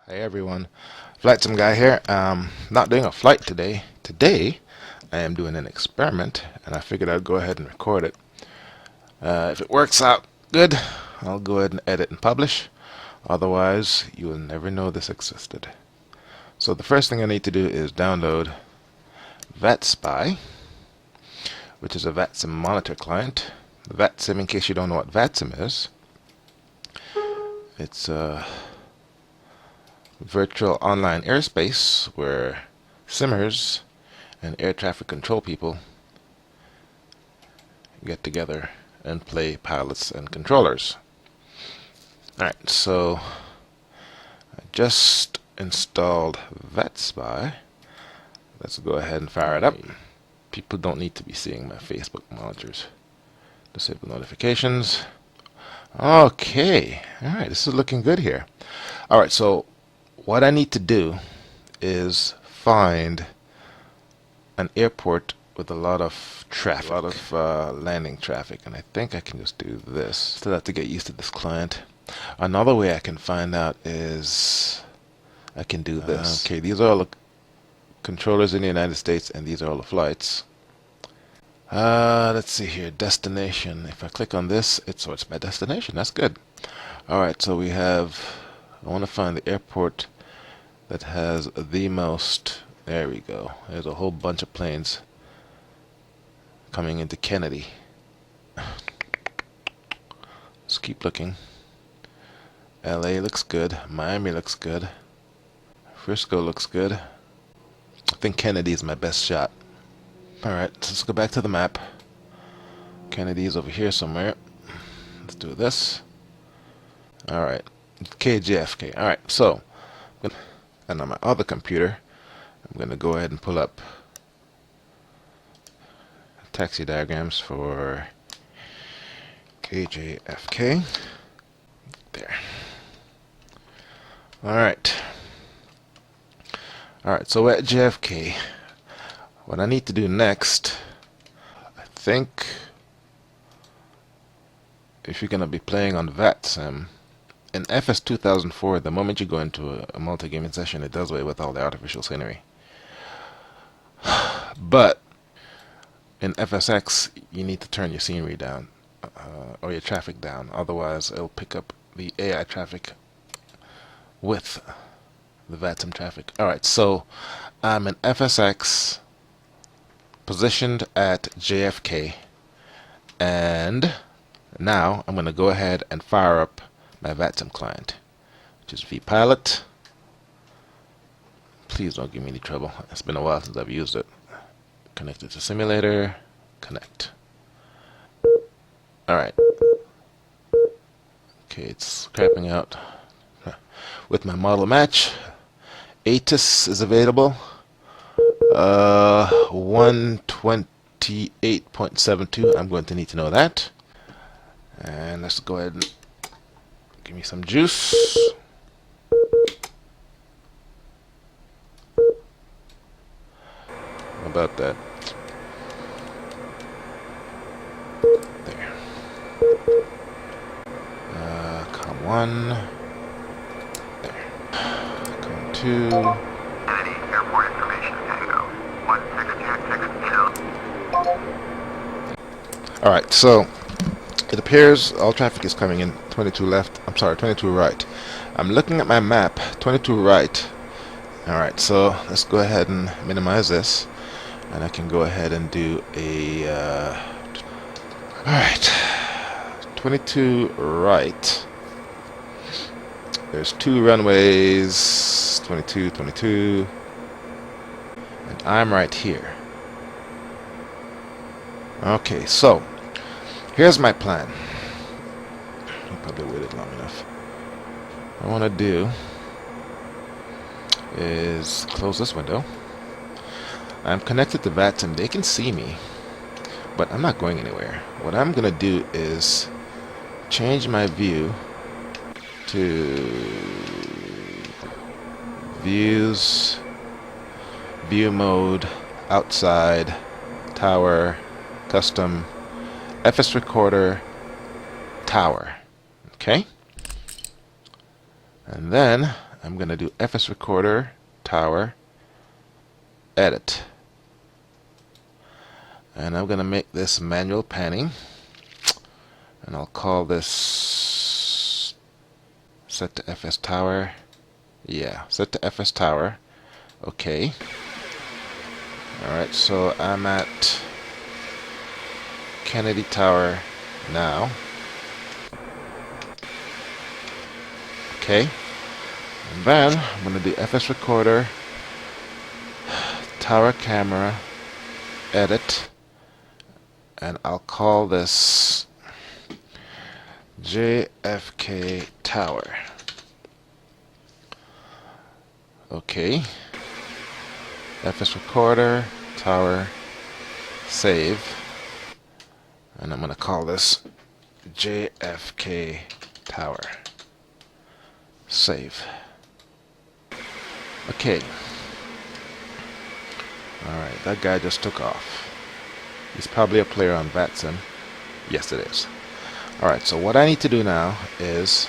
Hey everyone, VATSIM guy here. Not doing a flight today. Today, I am doing an experiment, and I figured I'd go ahead and record it. If it works out good, I'll go ahead and edit and publish. Otherwise, you will never know this existed. So the first thing I need to do is download VATSPy, which is a VATSIM monitor client. VATSIM, in case you don't know what VATSIM is, it's a virtual online airspace where simmers and air traffic control people get together and play pilots and controllers. Alright, so I just installed VATSPy. Let's go ahead and fire it up. People don't need to be seeing my Facebook monitors. Disable notifications. Okay, alright, this is looking good here. Alright, so what I need to do is find an airport with a lot of traffic, a lot of landing traffic, and I think I can just do this. Still have to get used to this client. Another way I can find out is I can do this. Okay, these are all the controllers in the United States, and these are all the flights. Let's see here, destination. If I click on this, it sorts my destination. That's good. Alright, so we have, I want to find the airport that has the most. There we go. There's a whole bunch of planes coming into Kennedy. Let's keep looking. LA looks good. Miami looks good. Frisco looks good. I think Kennedy is my best shot. Alright, so let's go back to the map. Kennedy's over here somewhere. Let's do this. Alright, KJFK. Alright, so, and on my other computer, I'm going to go ahead and pull up taxi diagrams for KJFK. There. Alright. Alright, so at JFK, what I need to do next, I think, if you're going to be playing on VATSIM, in FS 2004, the moment you go into a multi-gaming session, it does away with all the artificial scenery. But in FSX, you need to turn your scenery down, or your traffic down. Otherwise, it'll pick up the AI traffic with the VATSIM traffic. Alright, so I'm in FSX, positioned at JFK, and now I'm going to go ahead and fire up my VATSIM client, which is vPilot. Please don't give me any trouble. It's been a while since I've used it. Connected to simulator. Connect. Alright. Okay, it's crapping out. With my model match, ATIS is available. 128.72. I'm going to need to know that. And let's go ahead and give me some juice. How about that? There. Com 1. There. Com 2. Kennedy, airport information, Tango. 16262. Alright, so it appears all traffic is coming in 22 left. I'm sorry, 22 right. I'm looking at my map, 22 right. Alright, so let's go ahead and minimize this. And I can go ahead and do a... Alright, 22 right. There's two runways, 22, 22. And I'm right here. Okay, so here's my plan. I probably waited long enough. What I want to do is close this window. I'm connected to VATSIM. They can see me, but I'm not going anywhere. What I'm going to do is change my view to views, view mode, outside, tower, custom, FS recorder, tower. Okay? And then I'm going to do FS Recorder, Tower, Edit. And I'm going to make this manual panning. And I'll call this set to FS Tower. Yeah, set to FS Tower. Okay. Alright, so I'm at Kennedy Tower now. Okay. And then I'm going to do FS Recorder, Tower Camera, Edit. And I'll call this JFK Tower. Okay. FS Recorder, Tower, Save. And I'm going to call this JFK Tower. Save. Okay. Alright, that guy just took off. He's probably a player on VATSIM. Yes, it is. Alright, so what I need to do now is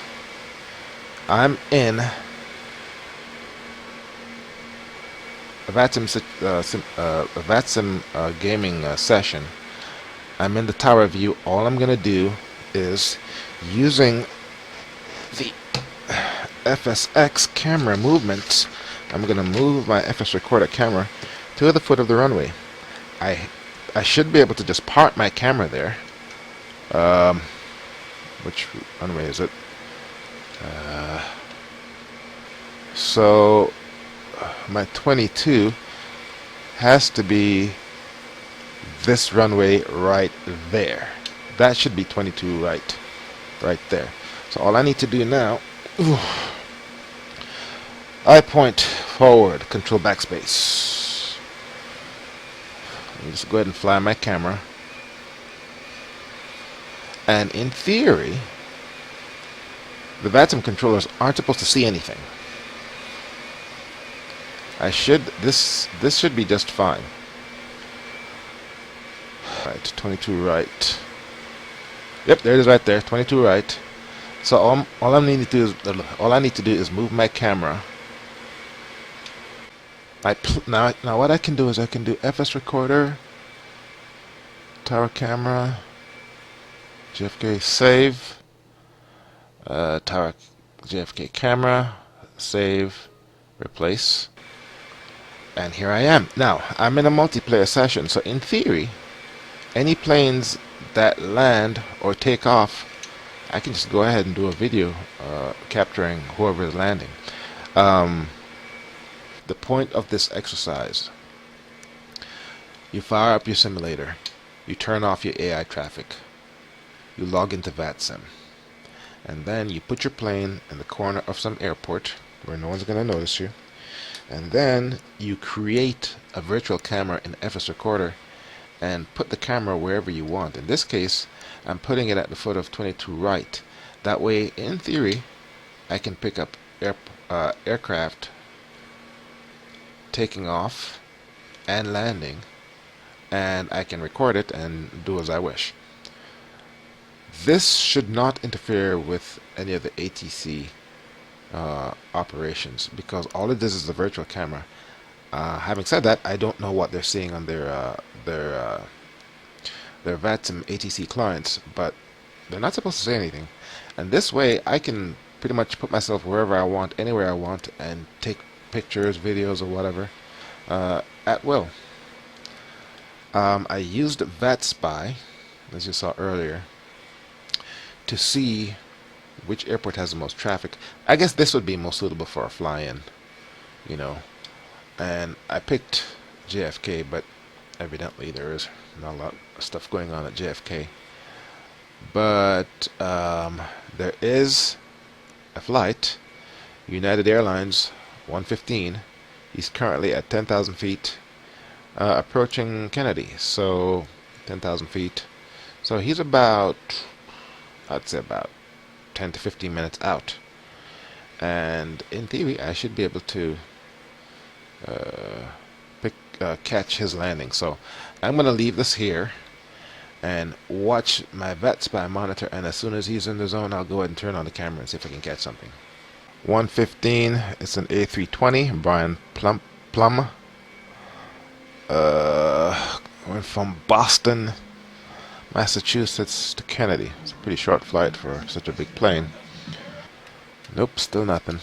I'm in a VATSIM gaming session. I'm in the tower view. All I'm going to do is, using the FSX camera movements, I'm going to move my FS Recorder camera to the foot of the runway. I should be able to just park my camera there. Which runway is it? So my 22 has to be this runway right there. That should be 22 right there. So all I need to do now, I point forward, control backspace. Let me just go ahead and fly my camera. And in theory, the VATSIM controllers aren't supposed to see anything. This should be just fine. Right, 22 right. Yep, there it is right there, 22 right. So all I need to do is move my camera. Now what I can do is I can do FS Recorder, Tower Camera, JFK Save, Tower JFK Camera, Save, Replace, and here I am. Now I'm in a multiplayer session, so in theory, any planes that land or take off, I can just go ahead and do a video capturing whoever is landing. The point of this exercise: you fire up your simulator, you turn off your AI traffic, you log into VATSIM, and then you put your plane in the corner of some airport where no one's going to notice you, and then you create a virtual camera in FS Recorder and put the camera wherever you want. In this case, I'm putting it at the foot of 22 right. That way, in theory, I can pick up aircraft taking off and landing, and I can record it and do as I wish. This should not interfere with any of the ATC operations, because all it is a virtual camera. Having said that, I don't know what they're seeing on their VATSIM ATC clients, but they're not supposed to say anything. And this way, I can pretty much put myself wherever I want, anywhere I want, and take pictures, videos, or whatever at will. I used VATSPY, as you saw earlier, to see which airport has the most traffic. I guess this would be most suitable for a fly-in, you know. And I picked JFK, but evidently there is not a lot of stuff going on at JFK. But there is a flight, United Airlines 115. He's currently at 10,000 feet, approaching Kennedy. So 10,000 feet. So he's about, I'd say about 10 to 15 minutes out. And in theory, I should be able to catch his landing. So I'm going to leave this here and watch my VATSPY monitor, and as soon as he's in the zone, I'll go ahead and turn on the camera and see if I can catch something. 115. It's an A320 Brian Plum. Went from Boston, Massachusetts to Kennedy. It's a pretty short flight for such a big plane. Nope, still nothing.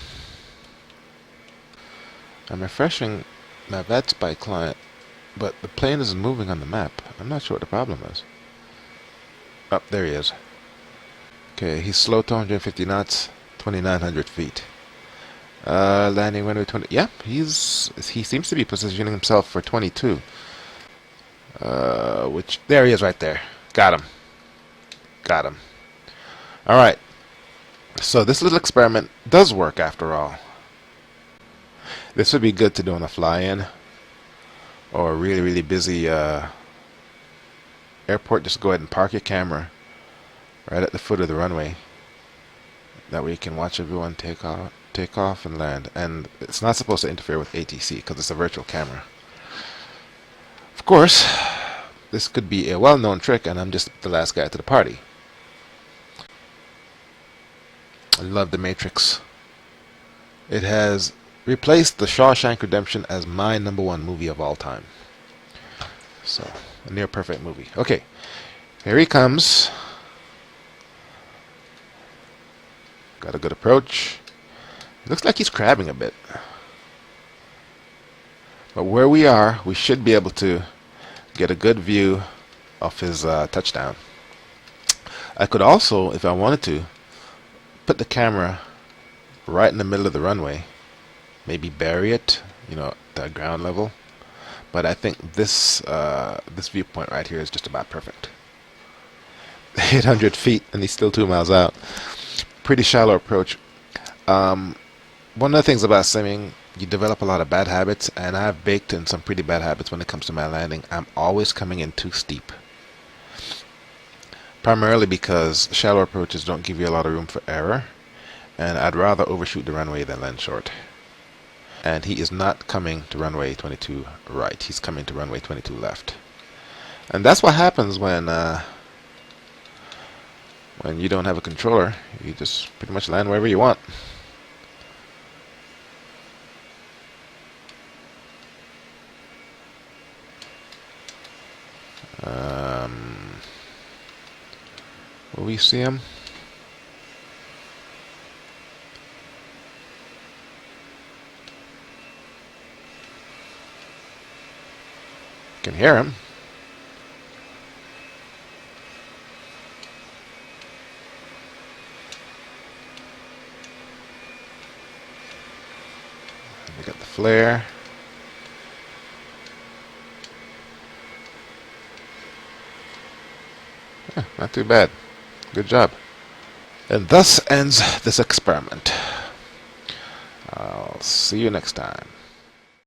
I'm refreshing my VATSIM client, but the plane isn't moving on the map. I'm not sure what the problem is. Oh, there he is. Okay, he's slow to 150 knots, 2,900 feet. Landing runway 20. Yeah, he seems to be positioning himself for 22. Which there he is right there. Got him. Got him. All right. So this little experiment does work after all. This would be good to do on a fly-in or a really, really busy airport. Just go ahead and park your camera right at the foot of the runway. That way you can watch everyone take off and land. And it's not supposed to interfere with ATC because it's a virtual camera. Of course, this could be a well-known trick, and I'm just the last guy to the party. I love The Matrix. It has replaced The Shawshank Redemption as my #1 movie of all time. So, a near perfect movie. Okay, here he comes. Got a good approach. Looks like he's crabbing a bit. But where we are, we should be able to get a good view of his touchdown. I could also, if I wanted to, put the camera right in the middle of the runway. Maybe bury it, at ground level. But I think this viewpoint right here is just about perfect. 800 feet, and he's still 2 miles out. Pretty shallow approach. One of the things about simming, you develop a lot of bad habits, and I've baked in some pretty bad habits when it comes to my landing. I'm always coming in too steep. Primarily because shallow approaches don't give you a lot of room for error, and I'd rather overshoot the runway than land short. And he is not coming to runway 22 right. He's coming to runway 22 left. And that's what happens when you don't have a controller. You just pretty much land wherever you want. Will we see him? Can hear him. We got the flare. Not too bad. Good job. And thus ends this experiment. I'll see you next time.